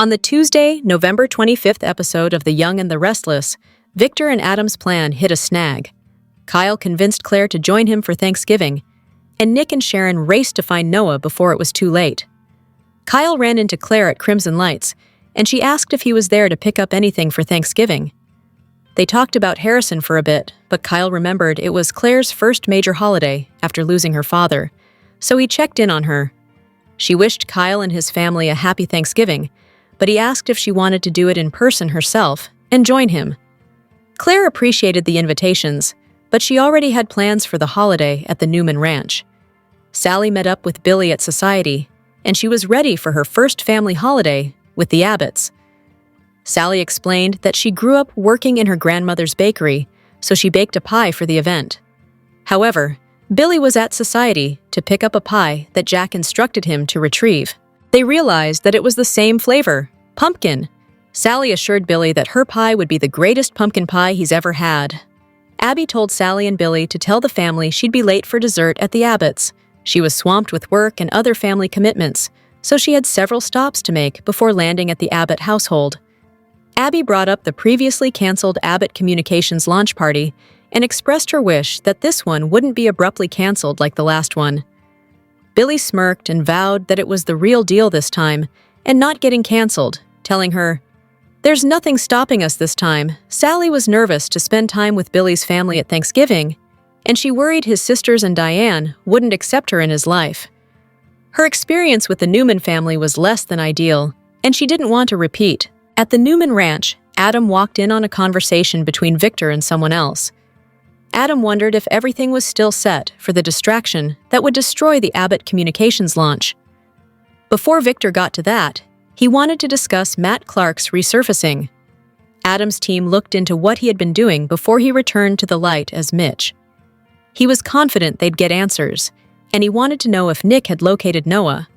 On the Tuesday, November 25th episode of The Young and the Restless, Victor and Adam's plan hit a snag. Kyle convinced Claire to join him for Thanksgiving, and Nick and Sharon raced to find Noah before it was too late. Kyle ran into Claire at Crimson Lights, and she asked if he was there to pick up anything for Thanksgiving. They talked about Harrison for a bit, but Kyle remembered it was Claire's first major holiday after losing her father, so he checked in on her. She wished Kyle and his family a happy Thanksgiving, but he asked if she wanted to do it in person herself and join him. Claire appreciated the invitations, but she already had plans for the holiday at the Newman ranch. Sally met up with Billy at Society, and she was ready for her first family holiday with the Abbotts. Sally explained that she grew up working in her grandmother's bakery, so she baked a pie for the event. However, Billy was at Society to pick up a pie that Jack instructed him to retrieve. They realized that it was the same flavor, pumpkin. Sally assured Billy that her pie would be the greatest pumpkin pie he's ever had. Abby told Sally and Billy to tell the family she'd be late for dessert at the Abbotts. She was swamped with work and other family commitments, so she had several stops to make before landing at the Abbott household. Abby brought up the previously canceled Abbott Communications launch party and expressed her wish that this one wouldn't be abruptly canceled like the last one. Billy smirked and vowed that it was the real deal this time and not getting canceled, telling her, "There's nothing stopping us this time." Sally was nervous to spend time with Billy's family at Thanksgiving, and she worried his sisters and Diane wouldn't accept her in his life. Her experience with the Newman family was less than ideal, and she didn't want to repeat. At the Newman ranch, Adam walked in on a conversation between Victor and someone else. Adam wondered if everything was still set for the distraction that would destroy the Abbott Communications launch. Before Victor got to that, he wanted to discuss Matt Clark's resurfacing. Adam's team looked into what he had been doing before he returned to the light as Mitch. He was confident they'd get answers, and he wanted to know if Nick had located Noah.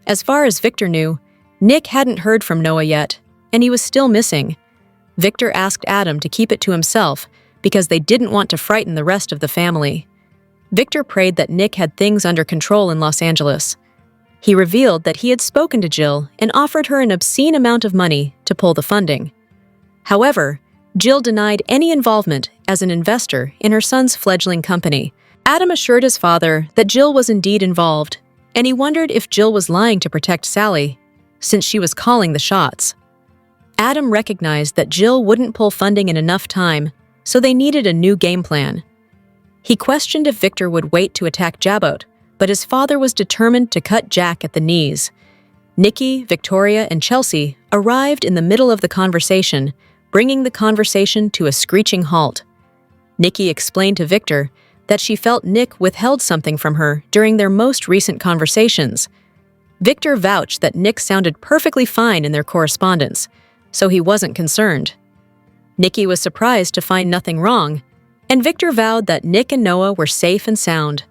As far as Victor knew, Nick hadn't heard from Noah yet, and he was still missing. Victor asked Adam to keep it to himself because they didn't want to frighten the rest of the family. Victor prayed that Nick had things under control in Los Angeles. He revealed that he had spoken to Jill and offered her an obscene amount of money to pull the funding. However, Jill denied any involvement as an investor in her son's fledgling company. Adam assured his father that Jill was indeed involved, and he wondered if Jill was lying to protect Sally, since she was calling the shots. Adam recognized that Jill wouldn't pull funding in enough time, so they needed a new game plan. He questioned if Victor would wait to attack Jabot, but his father was determined to cut Jack at the knees. Nikki, Victoria, and Chelsea arrived in the middle of the conversation, bringing the conversation to a screeching halt. Nikki explained to Victor that she felt Nick withheld something from her during their most recent conversations. Victor vouched that Nick sounded perfectly fine in their correspondence, so he wasn't concerned. Nikki was surprised to find nothing wrong, and Victor vowed that Nick and Noah were safe and sound.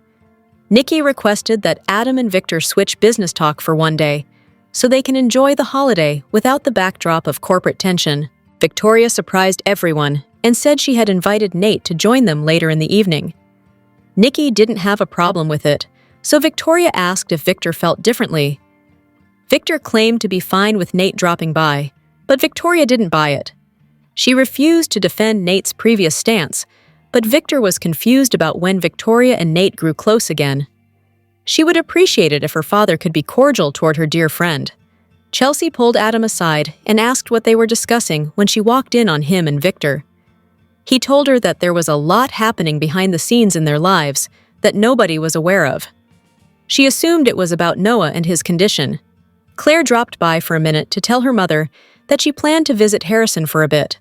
Nikki requested that Adam and Victor switch business talk for one day, so they can enjoy the holiday without the backdrop of corporate tension. Victoria surprised everyone and said she had invited Nate to join them later in the evening. Nikki didn't have a problem with it, so Victoria asked if Victor felt differently. Victor claimed to be fine with Nate dropping by, but Victoria didn't buy it. She refused to defend Nate's previous stance, but Victor was confused about when Victoria and Nate grew close again. She would appreciate it if her father could be cordial toward her dear friend. Chelsea pulled Adam aside and asked what they were discussing when she walked in on him and Victor. He told her that there was a lot happening behind the scenes in their lives that nobody was aware of. She assumed it was about Noah and his condition. Claire dropped by for a minute to tell her mother that she planned to visit Harrison for a bit.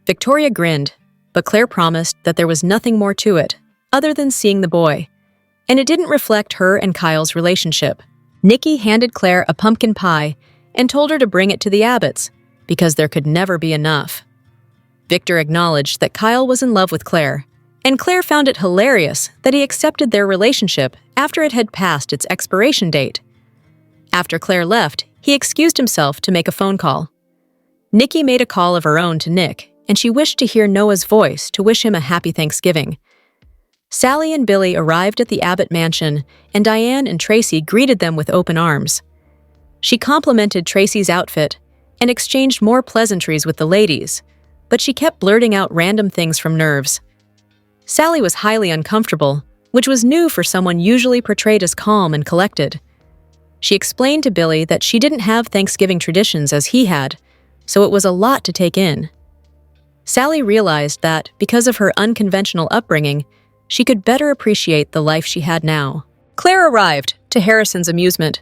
Victoria grinned, but Claire promised that there was nothing more to it, other than seeing the boy, and it didn't reflect her and Kyle's relationship. Nikki handed Claire a pumpkin pie and told her to bring it to the Abbotts, because there could never be enough. Victor acknowledged that Kyle was in love with Claire, and Claire found it hilarious that he accepted their relationship after it had passed its expiration date. After Claire left, he excused himself to make a phone call. Nikki made a call of her own to Nick, and she wished to hear Noah's voice to wish him a happy Thanksgiving. Sally and Billy arrived at the Abbott mansion, and Diane and Tracy greeted them with open arms. She complimented Tracy's outfit and exchanged more pleasantries with the ladies, but she kept blurting out random things from nerves. Sally was highly uncomfortable, which was new for someone usually portrayed as calm and collected. She explained to Billy that she didn't have Thanksgiving traditions as he had, so it was a lot to take in. Sally realized that, because of her unconventional upbringing, she could better appreciate the life she had now. Claire arrived, to Harrison's amusement.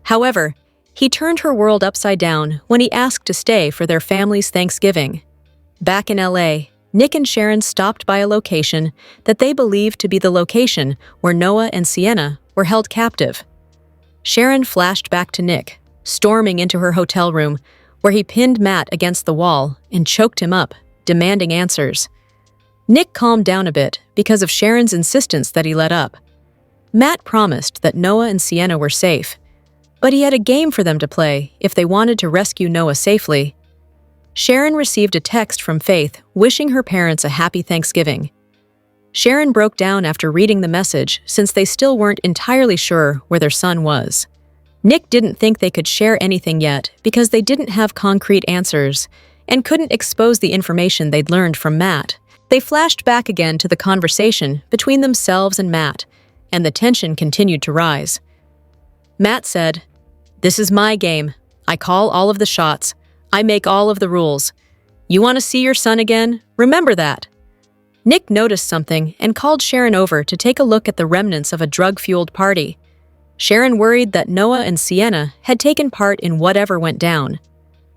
However, he turned her world upside down when he asked to stay for their family's Thanksgiving. Back in LA, Nick and Sharon stopped by a location that they believed to be the location where Noah and Sienna were held captive. Sharon flashed back to Nick, storming into her hotel room, where he pinned Matt against the wall and choked him up, demanding answers. Nick calmed down a bit because of Sharon's insistence that he let up. Matt promised that Noah and Sienna were safe, but he had a game for them to play if they wanted to rescue Noah safely. Sharon received a text from Faith wishing her parents a happy Thanksgiving. Sharon broke down after reading the message since they still weren't entirely sure where their son was. Nick didn't think they could share anything yet because they didn't have concrete answers and couldn't expose the information they'd learned from Matt. They flashed back again to the conversation between themselves and Matt, and the tension continued to rise. Matt said, "This is my game. I call all of the shots. I make all of the rules. You want to see your son again? Remember that." Nick noticed something and called Sharon over to take a look at the remnants of a drug-fueled party. Sharon worried that Noah and Sienna had taken part in whatever went down.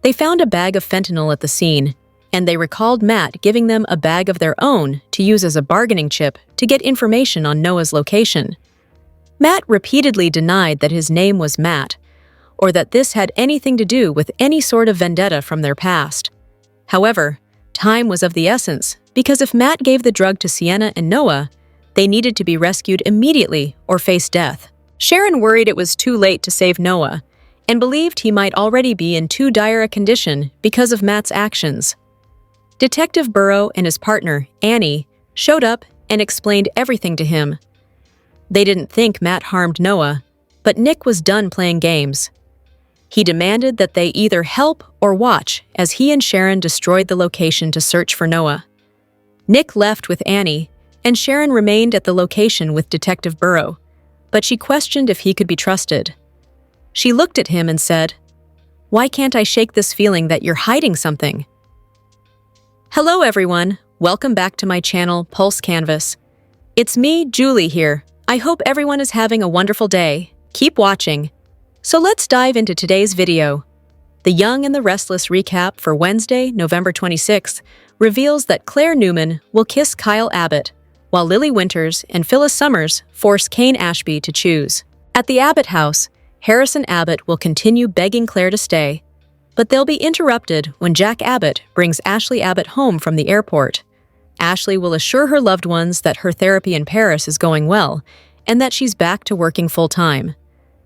They found a bag of fentanyl at the scene, and they recalled Matt giving them a bag of their own to use as a bargaining chip to get information on Noah's location. Matt repeatedly denied that his name was Matt, or that this had anything to do with any sort of vendetta from their past. However, time was of the essence, because if Matt gave the drug to Sienna and Noah, they needed to be rescued immediately or face death. Sharon worried it was too late to save Noah, and believed he might already be in too dire a condition because of Matt's actions. Detective Burrow and his partner, Annie, showed up and explained everything to him. They didn't think Matt harmed Noah, but Nick was done playing games. He demanded that they either help or watch as he and Sharon destroyed the location to search for Noah. Nick left with Annie, and Sharon remained at the location with Detective Burrow, but she questioned if he could be trusted. She looked at him and said, "Why can't I shake this feeling that you're hiding something?" Hello everyone, welcome back to my channel, Pulse Canvas. It's me, Julie here. I hope everyone is having a wonderful day. Keep watching. So let's dive into today's video. The Young and the Restless recap for Wednesday, November 26th, reveals that Claire Newman will kiss Kyle Abbott, while Lily Winters and Phyllis Summers force Kane Ashby to choose. At the Abbott house, Harrison Abbott will continue begging Claire to stay, but they'll be interrupted when Jack Abbott brings Ashley Abbott home from the airport. Ashley will assure her loved ones that her therapy in Paris is going well and that she's back to working full-time.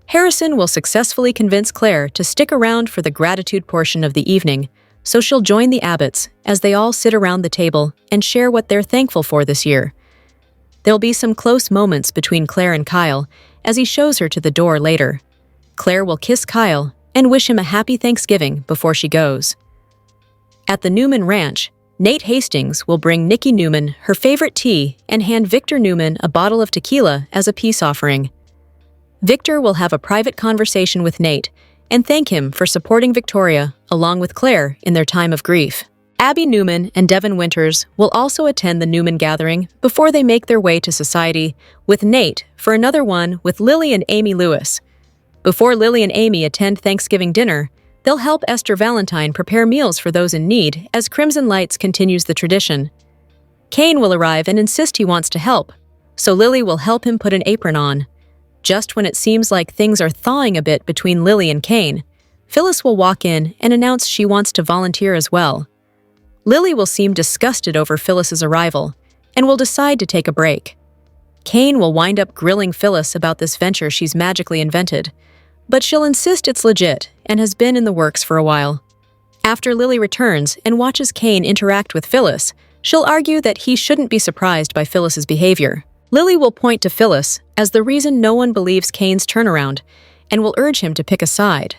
Harrison will successfully convince Claire to stick around for the gratitude portion of the evening, so she'll join the Abbotts as they all sit around the table and share what they're thankful for this year. There'll be some close moments between Claire and Kyle as he shows her to the door later. Claire will kiss Kyle and wish him a happy Thanksgiving before she goes. At the Newman Ranch, Nate Hastings will bring Nikki Newman her favorite tea and hand Victor Newman a bottle of tequila as a peace offering. Victor will have a private conversation with Nate and thank him for supporting Victoria along with Claire in their time of grief. Abby Newman and Devon Winters will also attend the Newman gathering before they make their way to society with Nate for another one with Lily and Amy Lewis. Before Lily and Amy attend Thanksgiving dinner, they'll help Esther Valentine prepare meals for those in need as Crimson Lights continues the tradition. Kane will arrive and insist he wants to help, so Lily will help him put an apron on. Just when it seems like things are thawing a bit between Lily and Kane, Phyllis will walk in and announce she wants to volunteer as well. Lily will seem disgusted over Phyllis's arrival and will decide to take a break. Kane will wind up grilling Phyllis about this venture she's magically invented, but she'll insist it's legit and has been in the works for a while. After Lily returns and watches Kane interact with Phyllis, she'll argue that he shouldn't be surprised by Phyllis's behavior. Lily will point to Phyllis as the reason no one believes Kane's turnaround and will urge him to pick a side.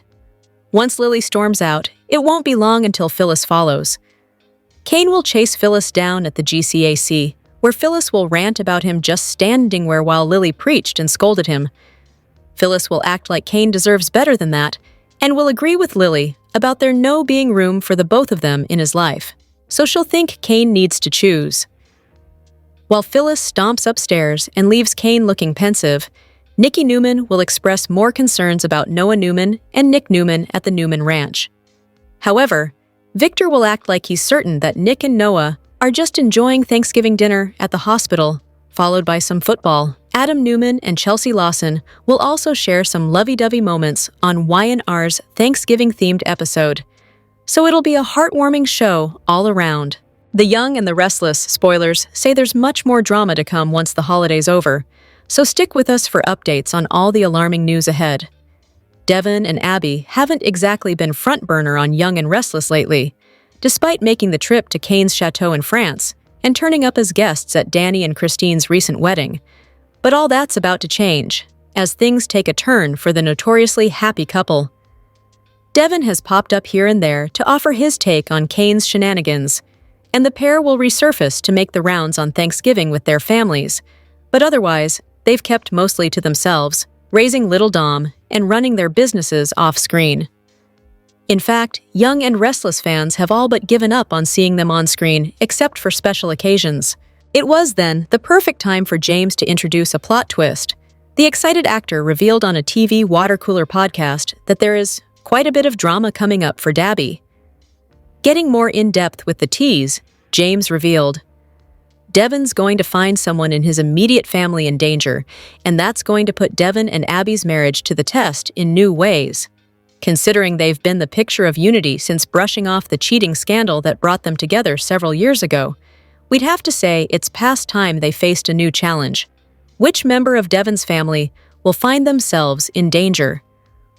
Once Lily storms out, it won't be long until Phyllis follows. Kane will chase Phyllis down at the GCAC, where Phyllis will rant about him just standing where while Lily preached and scolded him. Phyllis will act like Kane deserves better than that, and will agree with Lily about there no being room for the both of them in his life, so she'll think Kane needs to choose. While Phyllis stomps upstairs and leaves Kane looking pensive, Nikki Newman will express more concerns about Noah Newman and Nick Newman at the Newman Ranch. However, Victor will act like he's certain that Nick and Noah are just enjoying Thanksgiving dinner at the hospital, followed by some football. Adam Newman and Chelsea Lawson will also share some lovey-dovey moments on Y&R's Thanksgiving-themed episode, so it'll be a heartwarming show all around. The Young and the Restless spoilers say there's much more drama to come once the holiday's over, so stick with us for updates on all the alarming news ahead. Devon and Abby haven't exactly been front burner on Young and Restless lately, despite making the trip to Kane's chateau in France and turning up as guests at Danny and Christine's recent wedding. But all that's about to change, as things take a turn for the notoriously happy couple. Devon has popped up here and there to offer his take on Kane's shenanigans, and the pair will resurface to make the rounds on Thanksgiving with their families, but otherwise, they've kept mostly to themselves, raising little Dom and running their businesses off-screen. In fact, Young and Restless fans have all but given up on seeing them on screen, except for special occasions. It was, then, the perfect time for James to introduce a plot twist. The excited actor revealed on a TV water cooler podcast that there is quite a bit of drama coming up for Dabby. Getting more in-depth with the tease, James revealed, Devon's going to find someone in his immediate family in danger, and that's going to put Devon and Abby's marriage to the test in new ways. Considering they've been the picture of unity since brushing off the cheating scandal that brought them together several years ago, we'd have to say it's past time they faced a new challenge. Which member of Devon's family will find themselves in danger?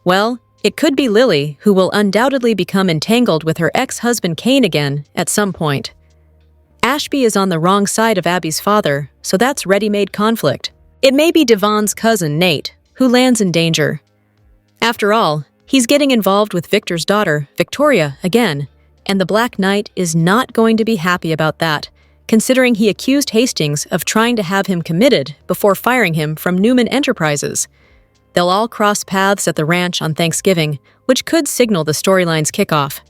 Well, it could be Lily, who will undoubtedly become entangled with her ex-husband Kane again at some point. Ashby is on the wrong side of Abby's father, so that's ready-made conflict. It may be Devon's cousin Nate, who lands in danger. After all, he's getting involved with Victor's daughter, Victoria, again, and the Black Knight is not going to be happy about that, considering he accused Hastings of trying to have him committed before firing him from Newman Enterprises. They'll all cross paths at the ranch on Thanksgiving, which could signal the storyline's kickoff.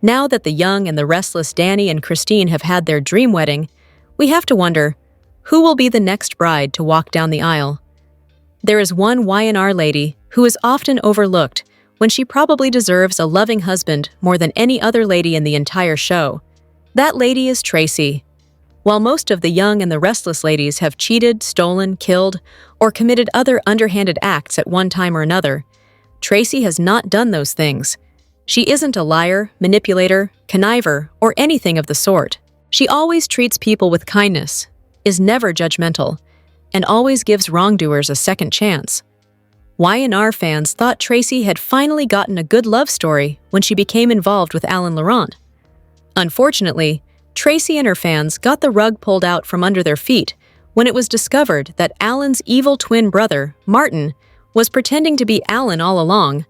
Now that the Young and the Restless Danny and Christine have had their dream wedding, we have to wonder, who will be the next bride to walk down the aisle? There is one Y&R lady who is often overlooked when she probably deserves a loving husband more than any other lady in the entire show. That lady is Tracy. While most of the Young and the Restless ladies have cheated, stolen, killed, or committed other underhanded acts at one time or another, Tracy has not done those things. She isn't a liar, manipulator, conniver, or anything of the sort. She always treats people with kindness, is never judgmental, and always gives wrongdoers a second chance. Y&R fans thought Tracy had finally gotten a good love story when she became involved with Alan Laurent. Unfortunately, Tracy and her fans got the rug pulled out from under their feet when it was discovered that Alan's evil twin brother, Martin, was pretending to be Alan all along.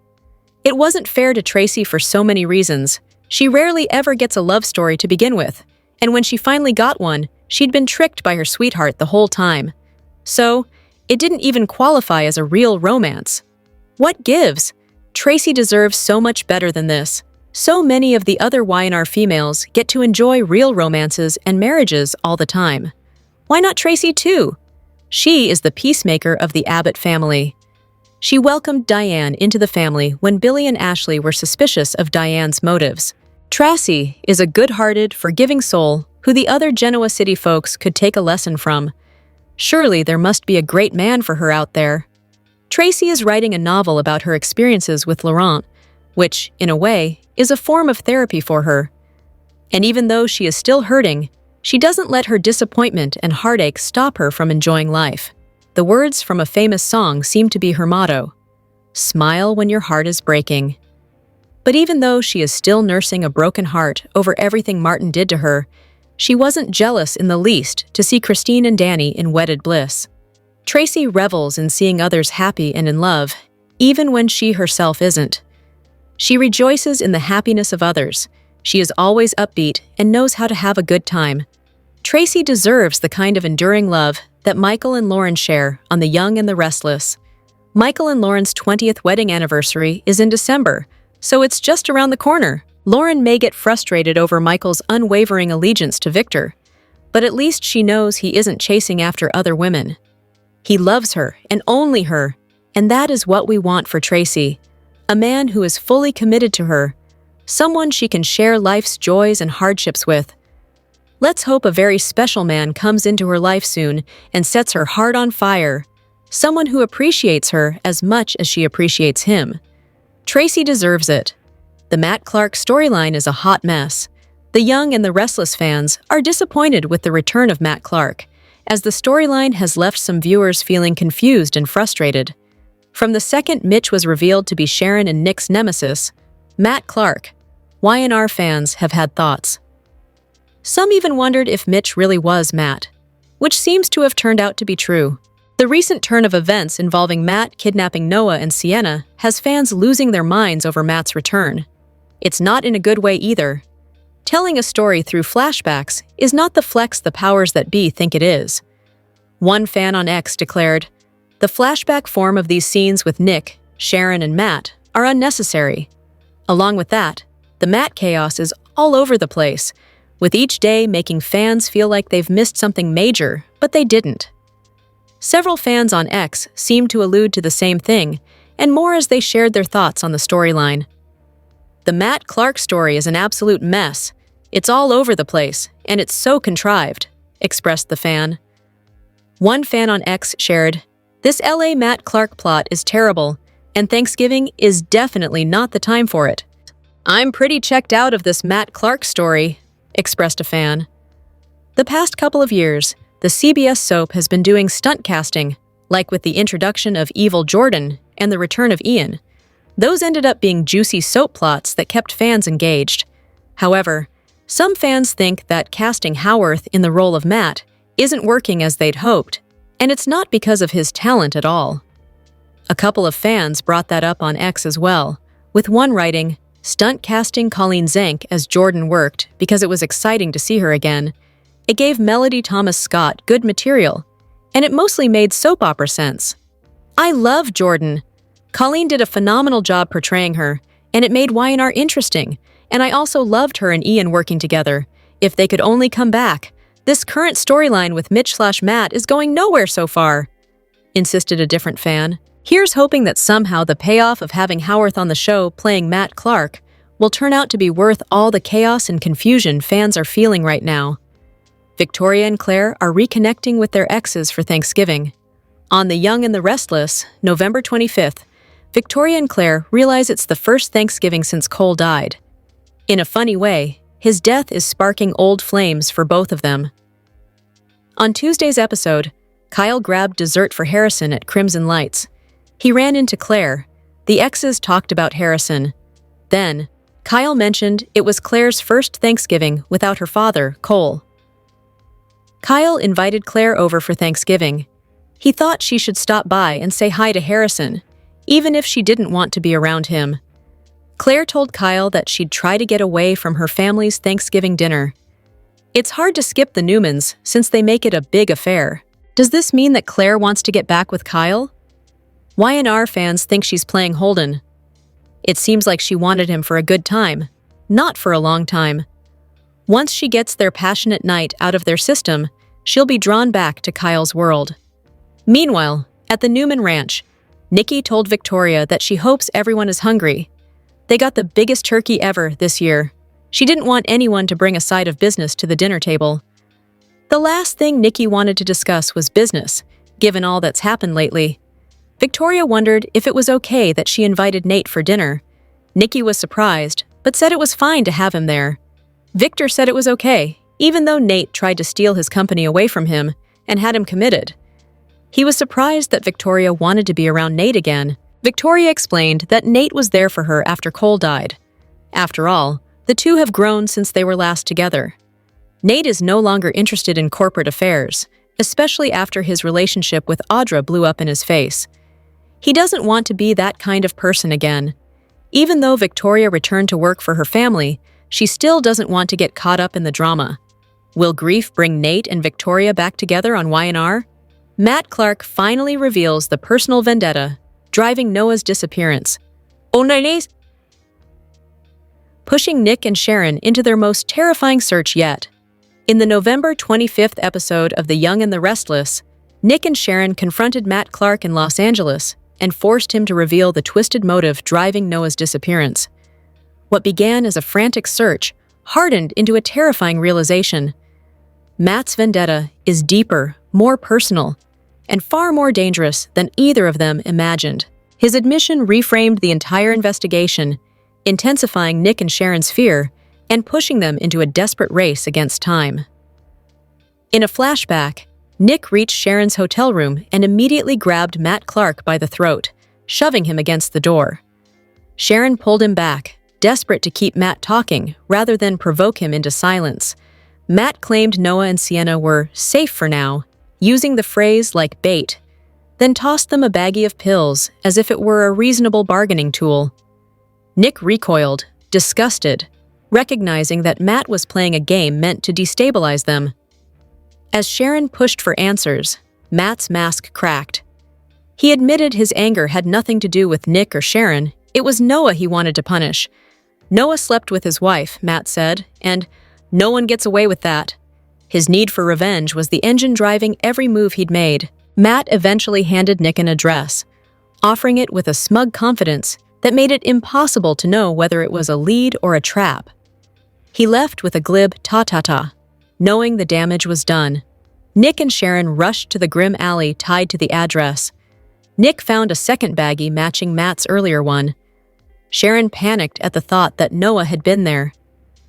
It wasn't fair to Tracy for so many reasons. She rarely ever gets a love story to begin with, and when she finally got one, she'd been tricked by her sweetheart the whole time. So, it didn't even qualify as a real romance. What gives? Tracy deserves so much better than this. So many of the other Y&R females get to enjoy real romances and marriages all the time. Why not Tracy too? She is the peacemaker of the Abbott family. She welcomed Diane into the family when Billy and Ashley were suspicious of Diane's motives. Tracy is a good-hearted, forgiving soul who the other Genoa City folks could take a lesson from. Surely there must be a great man for her out there. Tracy is writing a novel about her experiences with Laurent, which, in a way, is a form of therapy for her. And even though she is still hurting, she doesn't let her disappointment and heartache stop her from enjoying life. The words from a famous song seem to be her motto, "Smile when your heart is breaking." But even though she is still nursing a broken heart over everything Martin did to her, she wasn't jealous in the least to see Christine and Danny in wedded bliss. Tracy revels in seeing others happy and in love, even when she herself isn't. She rejoices in the happiness of others. She is always upbeat and knows how to have a good time. Tracy deserves the kind of enduring love that Michael and Lauren share on The Young and the Restless. Michael and Lauren's 20th wedding anniversary is in December, so it's just around the corner. Lauren may get frustrated over Michael's unwavering allegiance to Victor, but at least she knows he isn't chasing after other women. He loves her, and only her, and that is what we want for Tracy. A man who is fully committed to her, someone she can share life's joys and hardships with. Let's hope a very special man comes into her life soon and sets her heart on fire, someone who appreciates her as much as she appreciates him. Tracy deserves it. The Matt Clark storyline is a hot mess. The Young and the Restless fans are disappointed with the return of Matt Clark, as the storyline has left some viewers feeling confused and frustrated. From the second Mitch was revealed to be Sharon and Nick's nemesis, Matt Clark, Y&R fans have had thoughts. Some even wondered if Mitch really was Matt, which seems to have turned out to be true. The recent turn of events involving Matt kidnapping Noah and Sienna has fans losing their minds over Matt's return. It's not in a good way either. Telling a story through flashbacks is not the flex the powers that be think it is. One fan on X declared, "The flashback form of these scenes with Nick, Sharon, and Matt are unnecessary." Along with that, the Matt chaos is all over the place, with each day making fans feel like they've missed something major, but they didn't. Several fans on X seemed to allude to the same thing, and more as they shared their thoughts on the storyline. "The Matt Clark story is an absolute mess. It's all over the place, and it's so contrived," expressed the fan. One fan on X shared, "This LA Matt Clark plot is terrible, and Thanksgiving is definitely not the time for it. I'm pretty checked out of this Matt Clark story," expressed a fan. The past couple of years, the CBS soap has been doing stunt casting, like with the introduction of Evil Jordan and the return of Ian. Those ended up being juicy soap plots that kept fans engaged. However, some fans think that casting Howarth in the role of Matt isn't working as they'd hoped, and it's not because of his talent at all. A couple of fans brought that up on X as well, with one writing, "Stunt casting Colleen Zank as Jordan worked because it was exciting to see her again. It gave Melody Thomas Scott good material, and it mostly made soap opera sense. I love Jordan. Colleen did a phenomenal job portraying her, and it made Y&R interesting, and I also loved her and Ian working together. If they could only come back. This current storyline with Mitch/Matt is going nowhere so far," insisted a different fan. Here's hoping that somehow the payoff of having Howarth on the show playing Matt Clark will turn out to be worth all the chaos and confusion fans are feeling right now. Victoria and Clare are reconnecting with their exes for Thanksgiving. On The Young and the Restless, November 25th, Victoria and Clare realize it's the first Thanksgiving since Cole died. In a funny way, his death is sparking old flames for both of them. On Tuesday's episode, Kyle grabbed dessert for Harrison at Crimson Lights. He ran into Clare. The exes talked about Harrison. Then, Kyle mentioned it was Clare's first Thanksgiving without her father, Cole. Kyle invited Clare over for Thanksgiving. He thought she should stop by and say hi to Harrison, even if she didn't want to be around him. Clare told Kyle that she'd try to get away from her family's Thanksgiving dinner. It's hard to skip the Newmans since they make it a big affair. Does this mean that Clare wants to get back with Kyle? Y&R fans think she's playing Holden. It seems like she wanted him for a good time, not for a long time. Once she gets their passionate night out of their system, she'll be drawn back to Kyle's world. Meanwhile, at the Newman ranch, Nikki told Victoria that she hopes everyone is hungry. They got the biggest turkey ever this year. She didn't want anyone to bring a side of business to the dinner table. The last thing Nikki wanted to discuss was business, given all that's happened lately. Victoria wondered if it was okay that she invited Nate for dinner. Nikki was surprised, but said it was fine to have him there. Victor said it was okay, even though Nate tried to steal his company away from him and had him committed. He was surprised that Victoria wanted to be around Nate again. Victoria explained that Nate was there for her after Cole died. After all, the two have grown since they were last together. Nate is no longer interested in corporate affairs, especially after his relationship with Audra blew up in his face. He doesn't want to be that kind of person again. Even though Victoria returned to work for her family, she still doesn't want to get caught up in the drama. Will grief bring Nate and Victoria back together on Y&R? Matt Clark finally reveals the personal vendetta driving Noah's disappearance. Oh, nice! Pushing Nick and Sharon into their most terrifying search yet. In the November 25th episode of The Young and the Restless, Nick and Sharon confronted Matt Clark in Los Angeles and forced him to reveal the twisted motive driving Noah's disappearance. What began as a frantic search hardened into a terrifying realization. Matt's vendetta is deeper, more personal, and far more dangerous than either of them imagined. His admission reframed the entire investigation, intensifying Nick and Sharon's fear and pushing them into a desperate race against time. In a flashback, Nick reached Sharon's hotel room and immediately grabbed Matt Clark by the throat, shoving him against the door. Sharon pulled him back, desperate to keep Matt talking rather than provoke him into silence. Matt claimed Noah and Sienna were safe for now, using the phrase like bait, then tossed them a baggie of pills as if it were a reasonable bargaining tool. Nick recoiled, disgusted, recognizing that Matt was playing a game meant to destabilize them. As Sharon pushed for answers, Matt's mask cracked. He admitted his anger had nothing to do with Nick or Sharon, it was Noah he wanted to punish. Noah slept with his wife, Matt said, and no one gets away with that. His need for revenge was the engine driving every move he'd made. Matt eventually handed Nick an address, offering it with a smug confidence that made it impossible to know whether it was a lead or a trap. He left with a glib ta-ta-ta, knowing the damage was done. Nick and Sharon rushed to the grim alley tied to the address. Nick found a second baggie matching Matt's earlier one. Sharon panicked at the thought that Noah had been there.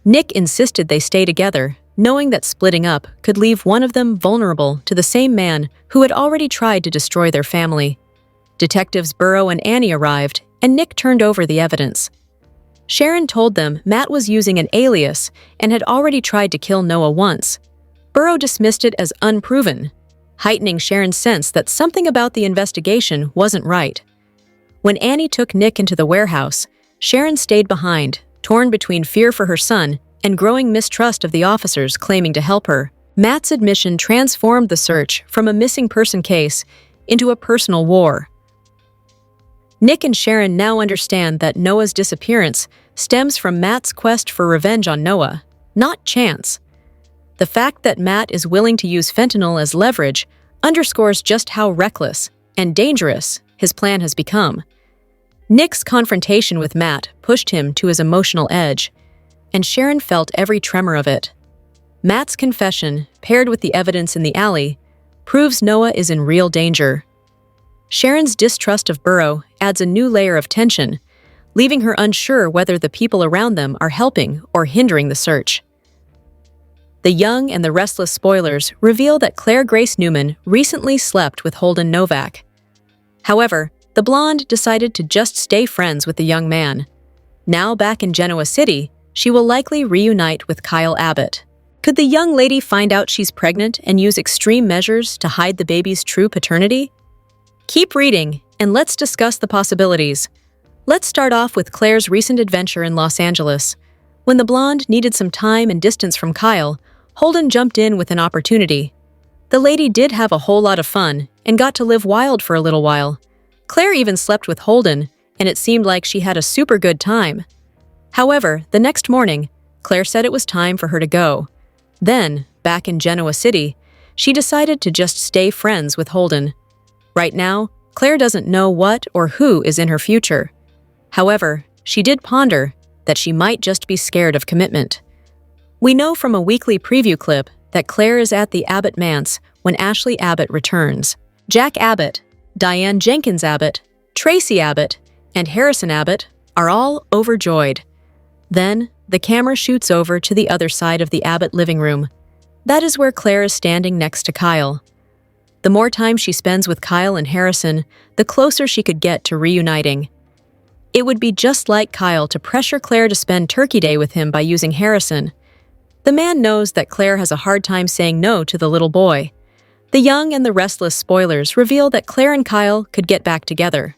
Nick insisted they stay together, knowing that splitting up could leave one of them vulnerable to the same man who had already tried to destroy their family. Detectives Burrow and Annie arrived, and Nick turned over the evidence. Sharon told them Matt was using an alias and had already tried to kill Noah once. Burrow dismissed it as unproven, heightening Sharon's sense that something about the investigation wasn't right. When Annie took Nick into the warehouse, Sharon stayed behind, torn between fear for her son and growing mistrust of the officers claiming to help her. Matt's admission transformed the search from a missing person case into a personal war. Nick and Sharon now understand that Noah's disappearance stems from Matt's quest for revenge on Noah, not chance. The fact that Matt is willing to use fentanyl as leverage underscores just how reckless and dangerous his plan has become. Nick's confrontation with Matt pushed him to his emotional edge, and Sharon felt every tremor of it. Matt's confession, paired with the evidence in the alley, proves Noah is in real danger. Sharon's distrust of Burrow adds a new layer of tension, leaving her unsure whether the people around them are helping or hindering the search. The Young and the Restless spoilers reveal that Claire Grace Newman recently slept with Holden Novak. However, the blonde decided to just stay friends with the young man. Now back in Genoa City, she will likely reunite with Kyle Abbott. Could the young lady find out she's pregnant and use extreme measures to hide the baby's true paternity? Keep reading, and let's discuss the possibilities. Let's start off with Claire's recent adventure in Los Angeles. When the blonde needed some time and distance from Kyle, Holden jumped in with an opportunity. The lady did have a whole lot of fun and got to live wild for a little while. Claire even slept with Holden, and it seemed like she had a super good time. However, the next morning, Claire said it was time for her to go. Then, back in Genoa City, she decided to just stay friends with Holden. Right now, Claire doesn't know what or who is in her future. However, she did ponder that she might just be scared of commitment. We know from a weekly preview clip that Claire is at the Abbott manse when Ashley Abbott returns. Jack Abbott, Diane Jenkins Abbott, Tracy Abbott, and Harrison Abbott are all overjoyed. Then, the camera shoots over to the other side of the Abbott living room. That is where Claire is standing next to Kyle. The more time she spends with Kyle and Harrison, the closer she could get to reuniting. It would be just like Kyle to pressure Claire to spend Turkey Day with him by using Harrison. The man knows that Claire has a hard time saying no to the little boy. The Young and the Restless spoilers reveal that Claire and Kyle could get back together.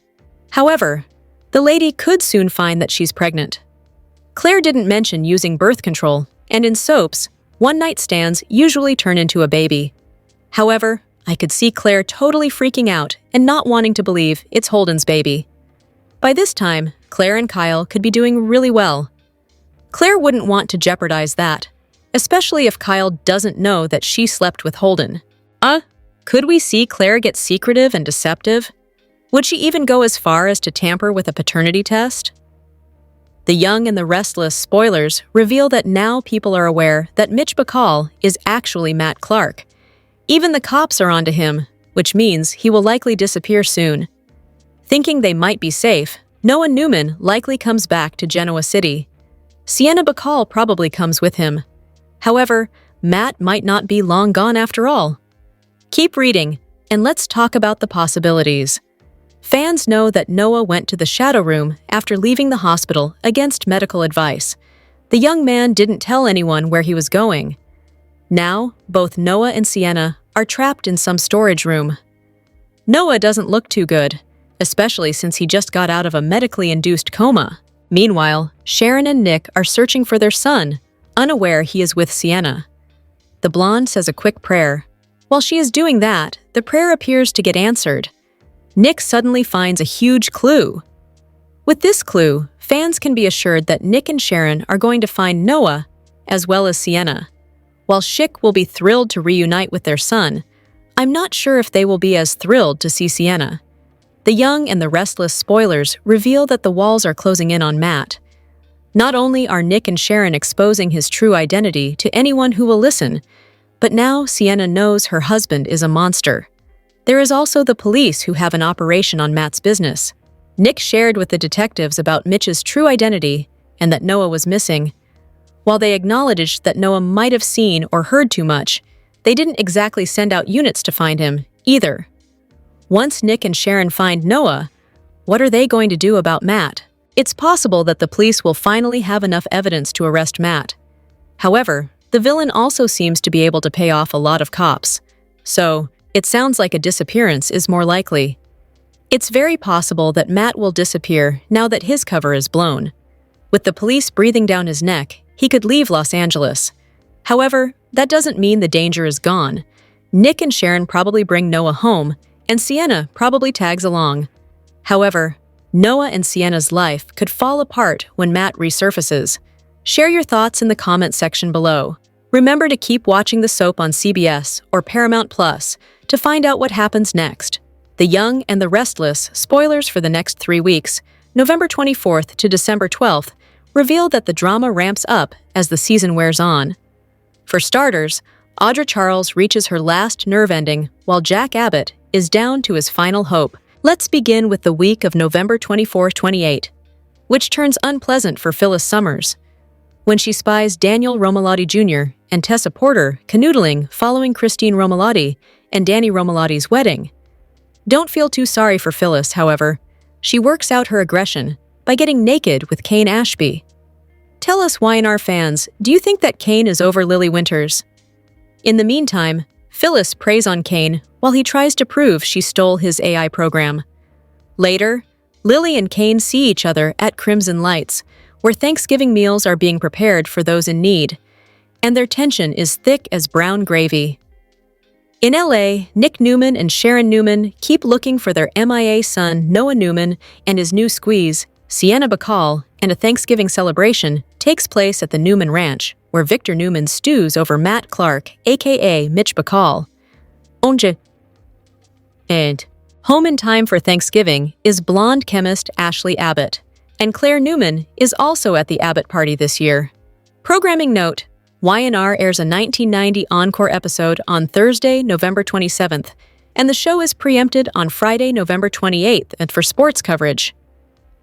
However, The lady could soon find that she's pregnant. Clare didn't mention using birth control, and in soaps, one-night stands usually turn into a baby. However, I could see Clare totally freaking out and not wanting to believe it's Holden's baby. By this time, Clare and Kyle could be doing really well. Clare wouldn't want to jeopardize that, especially if Kyle doesn't know that she slept with Holden. Could we see Clare get secretive and deceptive? Would she even go as far as to tamper with a paternity test? The Young and the Restless spoilers reveal that now people are aware that Mitch Bacall is actually Matt Clark. Even the cops are onto him, which means he will likely disappear soon. Thinking they might be safe, Noah Newman likely comes back to Genoa City. Sienna Bacall probably comes with him. However, Matt might not be long gone after all. Keep reading, and let's talk about the possibilities. Fans know that Noah went to the shadow room after leaving the hospital against medical advice. The young man didn't tell anyone where he was going. Now, both Noah and Sienna are trapped in some storage room. Noah doesn't look too good, especially since he just got out of a medically induced coma. Meanwhile, Sharon and Nick are searching for their son, unaware he is with Sienna. The blonde says a quick prayer. While she is doing that, the prayer appears to get answered. Nick suddenly finds a huge clue. With this clue, fans can be assured that Nick and Sharon are going to find Noah, as well as Sienna. While Schick will be thrilled to reunite with their son, I'm not sure if they will be as thrilled to see Sienna. The Young and the Restless spoilers reveal that the walls are closing in on Matt. Not only are Nick and Sharon exposing his true identity to anyone who will listen, but now Sienna knows her husband is a monster. There is also the police who have an operation on Matt's business. Nick shared with the detectives about Mitch's true identity and that Noah was missing. While they acknowledged that Noah might have seen or heard too much, they didn't exactly send out units to find him, either. Once Nick and Sharon find Noah, what are they going to do about Matt? It's possible that the police will finally have enough evidence to arrest Matt. However, the villain also seems to be able to pay off a lot of cops. So, it sounds like a disappearance is more likely. It's very possible that Matt will disappear now that his cover is blown. With the police breathing down his neck, he could leave Los Angeles. However, that doesn't mean the danger is gone. Nick and Sharon probably bring Noah home, and Sienna probably tags along. However, Noah and Sienna's life could fall apart when Matt resurfaces. Share your thoughts in the comment section below. Remember to keep watching the soap on CBS or Paramount Plus to find out what happens next. The Young and the Restless spoilers for the next 3 weeks, November 24th to December 12th, reveal that the drama ramps up as the season wears on. For starters, Audra Charles reaches her last nerve ending while Jack Abbott is down to his final hope. Let's begin with the week of November 24-28, which turns unpleasant for Phyllis Summers when she spies Daniel Romalotti Jr. and Tessa Porter canoodling following Christine Romalotti and Danny Romalotti's wedding. Don't feel too sorry for Phyllis, however. She works out her aggression by getting naked with Kane Ashby. Tell us, YNR fans, do you think that Kane is over Lily Winters? In the meantime, Phyllis preys on Kane while he tries to prove she stole his AI program. Later, Lily and Kane see each other at Crimson Lights, where Thanksgiving meals are being prepared for those in need, and their tension is thick as brown gravy. In LA, Nick Newman and Sharon Newman keep looking for their MIA son Noah Newman and his new squeeze, Sienna Bacall, and a Thanksgiving celebration takes place at the Newman Ranch, where Victor Newman stews over Matt Clark, aka Mitch Bacall. And home in time for Thanksgiving is blonde chemist Ashley Abbott, and Clare Newman is also at the Abbott party this year. Programming note: YNR airs a 1990 encore episode on Thursday, November 27th, and the show is preempted on Friday, November 28th, and for sports coverage.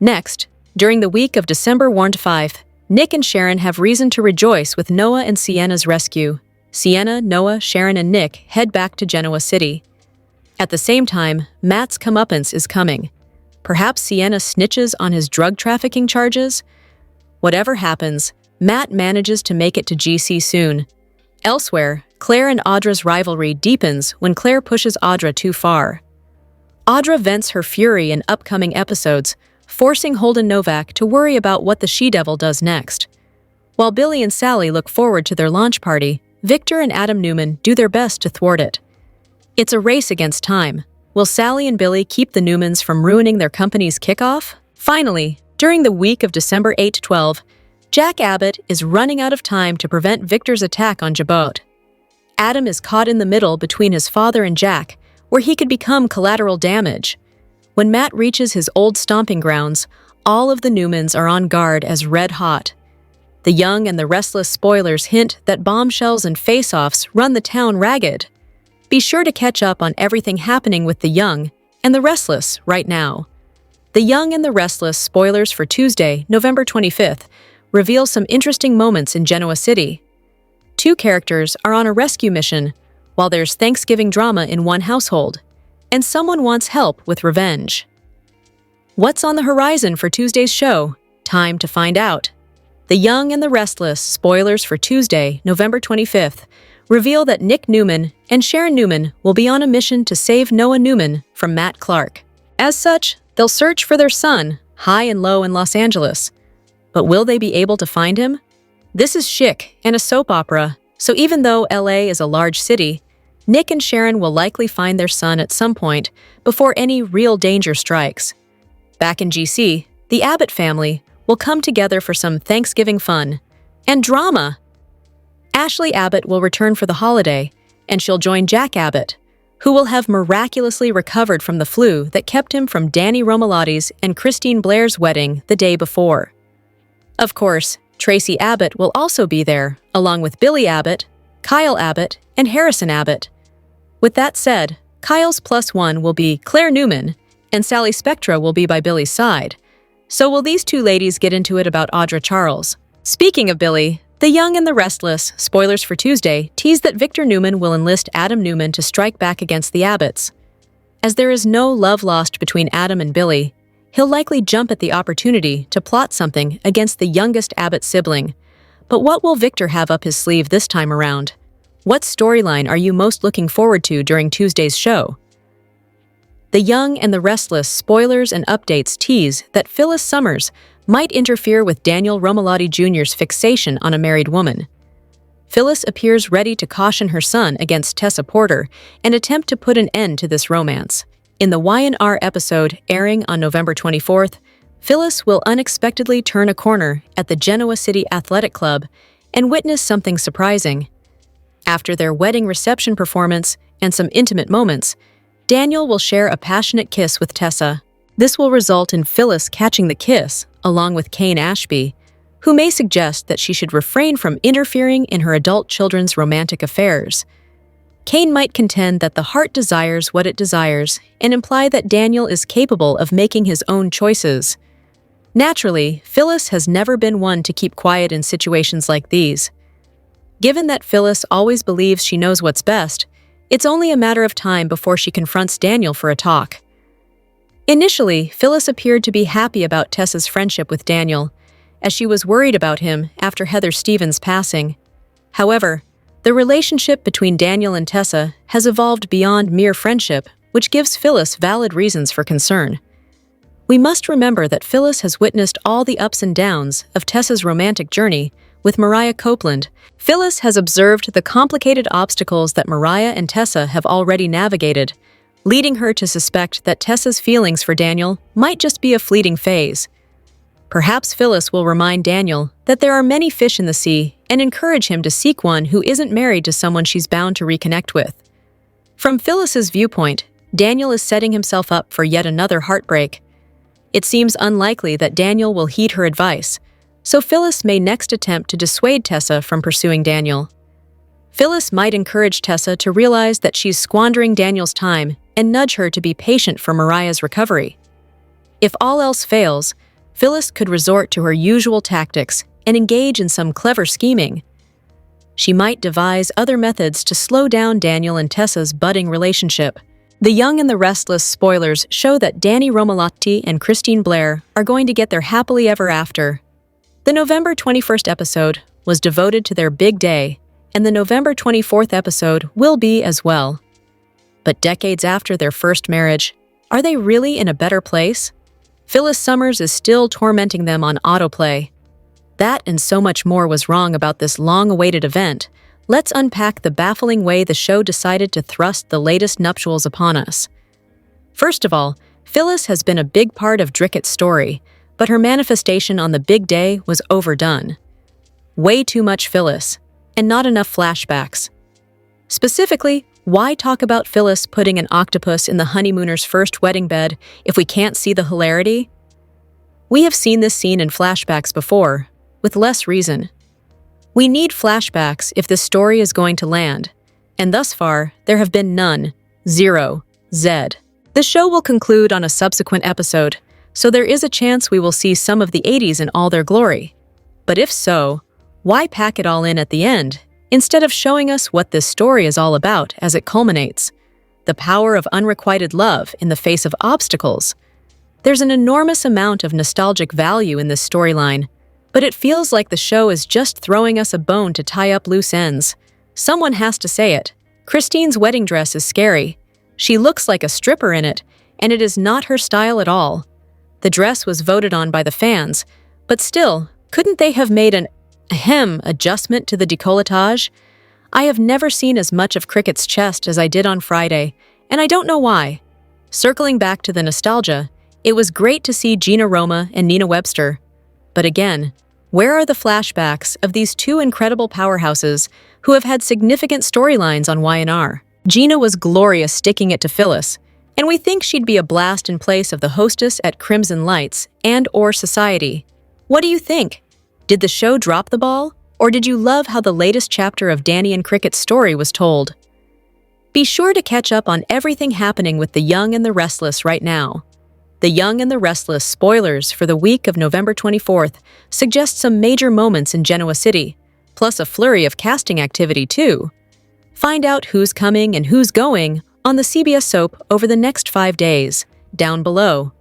Next, during the week of December 1-5, Nick and Sharon have reason to rejoice with Noah and Sienna's rescue. Sienna, Noah, Sharon, and Nick head back to Genoa City. At the same time, Matt's comeuppance is coming. Perhaps Sienna snitches on his drug trafficking charges? Whatever happens, Matt manages to make it to GC soon. Elsewhere, Clare and Audra's rivalry deepens when Clare pushes Audra too far. Audra vents her fury in upcoming episodes, forcing Holden Novak to worry about what the she-devil does next. While Billy and Sally look forward to their launch party, Victor and Adam Newman do their best to thwart it. It's a race against time. Will Sally and Billy keep the Newmans from ruining their company's kickoff? Finally, during the week of December 8 to 12, Jack Abbott is running out of time to prevent Victor's attack on Jabot. Adam is caught in the middle between his father and Jack, where he could become collateral damage. When Matt reaches his old stomping grounds, all of the Newmans are on guard as red hot. The Young and the Restless spoilers hint that bombshells and face-offs run the town ragged. Be sure to catch up on everything happening with the Young and the Restless right now. The Young and the Restless spoilers for Tuesday, November 25th, reveal some interesting moments in Genoa City. Two characters are on a rescue mission, while there's Thanksgiving drama in one household, and someone wants help with revenge. What's on the horizon for Tuesday's show? Time to find out. The Young and the Restless spoilers for Tuesday, November 25th, reveal that Nick Newman and Sharon Newman will be on a mission to save Noah Newman from Matt Clark. As such, they'll search for their son, high and low in Los Angeles. But will they be able to find him? This is chic and a soap opera, so even though LA is a large city, Nick and Sharon will likely find their son at some point before any real danger strikes. Back in GC, the Abbott family will come together for some Thanksgiving fun and drama. Ashley Abbott will return for the holiday, and she'll join Jack Abbott, who will have miraculously recovered from the flu that kept him from Danny Romalotti's and Christine Blair's wedding the day before. Of course, Tracy Abbott will also be there, along with Billy Abbott, Kyle Abbott, and Harrison Abbott. With that said, Kyle's +1 will be Claire Newman, and Sally Spectra will be by Billy's side. So will these two ladies get into it about Audra Charles? Speaking of Billy, The Young and the Restless, spoilers for Tuesday, tease that Victor Newman will enlist Adam Newman to strike back against the Abbotts. As there is no love lost between Adam and Billy, he'll likely jump at the opportunity to plot something against the youngest Abbott sibling. But what will Victor have up his sleeve this time around? What storyline are you most looking forward to during Tuesday's show? The Young and the Restless spoilers and updates tease that Phyllis Summers might interfere with Daniel Romalotti Jr.'s fixation on a married woman. Phyllis appears ready to caution her son against Tessa Porter and attempt to put an end to this romance. In the Y&R episode airing on November 24th, Phyllis will unexpectedly turn a corner at the Genoa City Athletic Club and witness something surprising. After their wedding reception performance and some intimate moments, Daniel will share a passionate kiss with Tessa. This will result in Phyllis catching the kiss, along with Kane Ashby, who may suggest that she should refrain from interfering in her adult children's romantic affairs. Kane might contend that the heart desires what it desires and imply that Daniel is capable of making his own choices. Naturally, Phyllis has never been one to keep quiet in situations like these. Given that Phyllis always believes she knows what's best, it's only a matter of time before she confronts Daniel for a talk. Initially, Phyllis appeared to be happy about Tessa's friendship with Daniel, as she was worried about him after Heather Stevens' passing. However, the relationship between Daniel and Tessa has evolved beyond mere friendship, which gives Phyllis valid reasons for concern. We must remember that Phyllis has witnessed all the ups and downs of Tessa's romantic journey with Mariah Copeland. Phyllis has observed the complicated obstacles that Mariah and Tessa have already navigated, leading her to suspect that Tessa's feelings for Daniel might just be a fleeting phase. Perhaps Phyllis will remind Daniel that there are many fish in the sea and encourage him to seek one who isn't married to someone she's bound to reconnect with. From Phyllis's viewpoint, Daniel is setting himself up for yet another heartbreak. It seems unlikely that Daniel will heed her advice, so Phyllis may next attempt to dissuade Tessa from pursuing Daniel. Phyllis might encourage Tessa to realize that she's squandering Daniel's time and nudge her to be patient for Mariah's recovery. If all else fails, Phyllis could resort to her usual tactics and engage in some clever scheming. She might devise other methods to slow down Daniel and Tessa's budding relationship. The Young and the Restless spoilers show that Danny Romalotti and Christine Blair are going to get their happily ever after. The November 21st episode was devoted to their big day, and the November 24th episode will be as well. But decades after their first marriage, are they really in a better place? Phyllis Summers is still tormenting them on autoplay. That and so much more was wrong about this long-awaited event. Let's unpack the baffling way the show decided to thrust the latest nuptials upon us. First of all, Phyllis has been a big part of Drickett's story, but her manifestation on the big day was overdone. Way too much Phyllis, and not enough flashbacks. Specifically, why talk about Phyllis putting an octopus in the honeymooner's first wedding bed if we can't see the hilarity? We have seen this scene in flashbacks before, with less reason. We need flashbacks if this story is going to land, and thus far, there have been none. 0. Z. The show will conclude on a subsequent episode, so there is a chance we will see some of the 80s in all their glory. But if so, why pack it all in at the end, instead of showing us what this story is all about as it culminates? The power of unrequited love in the face of obstacles. There's an enormous amount of nostalgic value in this storyline, but it feels like the show is just throwing us a bone to tie up loose ends. Someone has to say it. Christine's wedding dress is scary. She looks like a stripper in it, and it is not her style at all. The dress was voted on by the fans, but still, couldn't they have made an adjustment to the décolletage? I have never seen as much of Cricket's chest as I did on Friday, and I don't know why. Circling back to the nostalgia, it was great to see Gina Roma and Nina Webster. But again, where are the flashbacks of these two incredible powerhouses who have had significant storylines on Y&R? Gina was glorious sticking it to Phyllis, and we think she'd be a blast in place of the hostess at Crimson Lights and/or Society. What do you think? Did the show drop the ball, or did you love how the latest chapter of Danny and Cricket's story was told? Be sure to catch up on everything happening with The Young and the Restless right now. The Young and the Restless spoilers for the week of November 24th suggest some major moments in Genoa City, plus a flurry of casting activity too. Find out who's coming and who's going on the CBS soap over the next 5 days, down below.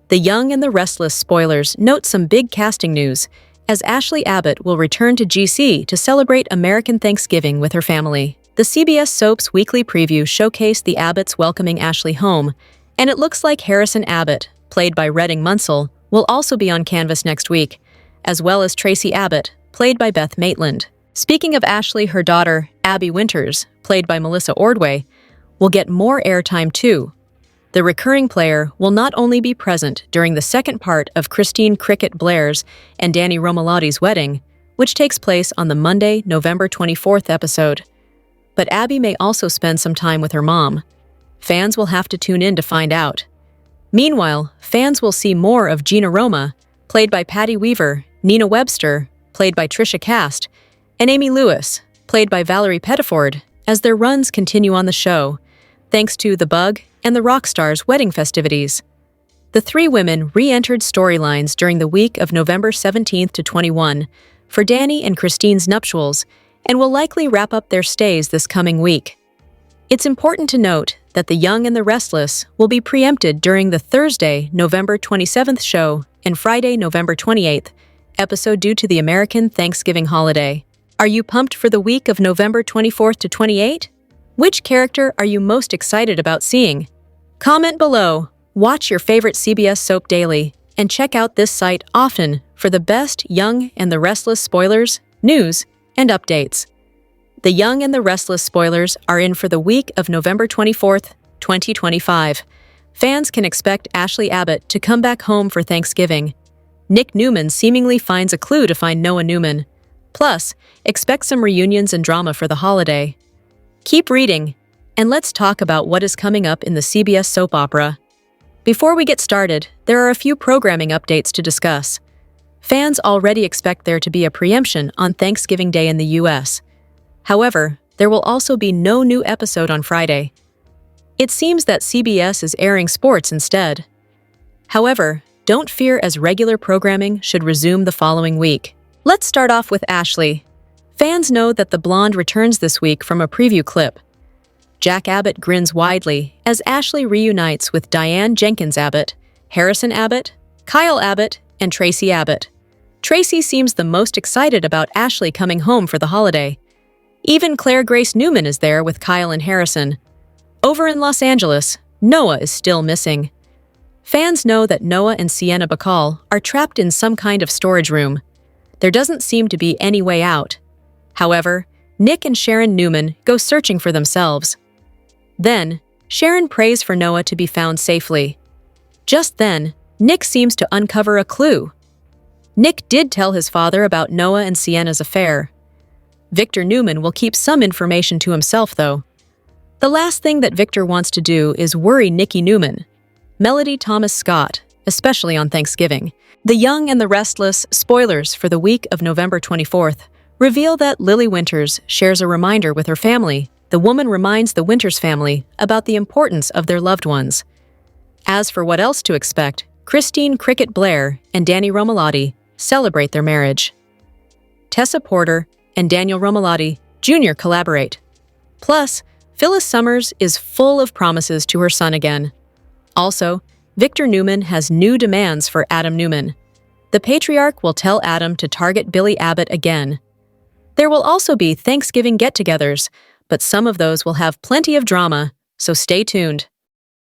The Young and the Restless spoilers note some big casting news, as Ashley Abbott will return to GC to celebrate American Thanksgiving with her family. The CBS soap's weekly preview showcased the Abbotts welcoming Ashley home, and it looks like Harrison Abbott, played by Redding Munsell, will also be on canvas next week, as well as Tracy Abbott, played by Beth Maitland. Speaking of Ashley, her daughter, Abby Winters, played by Melissa Ordway, will get more airtime too. The recurring player will not only be present during the second part of Christine Cricket Blair's and Danny Romalotti's wedding, which takes place on the Monday, November 24th episode, but Abby may also spend some time with her mom. Fans will have to tune in to find out. Meanwhile, fans will see more of Gina Roma, played by Patty Weaver, Nina Webster, played by Trisha Cast, and Amy Lewis, played by Valerie Pettiford, as their runs continue on the show, thanks to The Bug and the rock stars' wedding festivities. The three women re-entered storylines during the week of November 17th to 21 for Danny and Christine's nuptials and will likely wrap up their stays this coming week. It's important to note that The Young and the Restless will be preempted during the Thursday, November 27th show and Friday, November 28th episode due to the American Thanksgiving holiday. Are you pumped for the week of November 24th to 28? Which character are you most excited about seeing? Comment below, watch your favorite CBS soap daily, and check out this site often for the best Young and the Restless spoilers, news, and updates. The Young and the Restless spoilers are in for the week of November 24th, 2025. Fans can expect Ashley Abbott to come back home for Thanksgiving. Nick Newman seemingly finds a clue to find Noah Newman. Plus, expect some reunions and drama for the holiday. Keep reading, and let's talk about what is coming up in the CBS soap opera. Before we get started, there are a few programming updates to discuss. Fans already expect there to be a preemption on Thanksgiving Day in the US. However, there will also be no new episode on Friday. It seems that CBS is airing sports instead. However, don't fear, as regular programming should resume the following week. Let's start off with Ashley. Fans know that the blonde returns this week from a preview clip. Jack Abbott grins widely as Ashley reunites with Diane Jenkins Abbott, Harrison Abbott, Kyle Abbott, and Tracy Abbott. Tracy seems the most excited about Ashley coming home for the holiday. Even Claire Grace Newman is there with Kyle and Harrison. Over in Los Angeles, Noah is still missing. Fans know that Noah and Sienna Bacall are trapped in some kind of storage room. There doesn't seem to be any way out. However, Nick and Sharon Newman go searching for themselves. Then, Sharon prays for Noah to be found safely. Just then, Nick seems to uncover a clue. Nick did tell his father about Noah and Sienna's affair. Victor Newman will keep some information to himself, though. The last thing that Victor wants to do is worry Nikki Newman, Melody Thomas Scott, especially on Thanksgiving. The Young and the Restless spoilers for the week of November 24th reveal that Lily Winters shares a reminder with her family. The woman reminds the Winters family about the importance of their loved ones. As for what else to expect, Christine Cricket Blair and Danny Romalotti celebrate their marriage. Tessa Porter and Daniel Romalotti Jr. collaborate. Plus, Phyllis Summers is full of promises to her son again. Also, Victor Newman has new demands for Adam Newman. The patriarch will tell Adam to target Billy Abbott again. There will also be Thanksgiving get-togethers, but some of those will have plenty of drama, so stay tuned.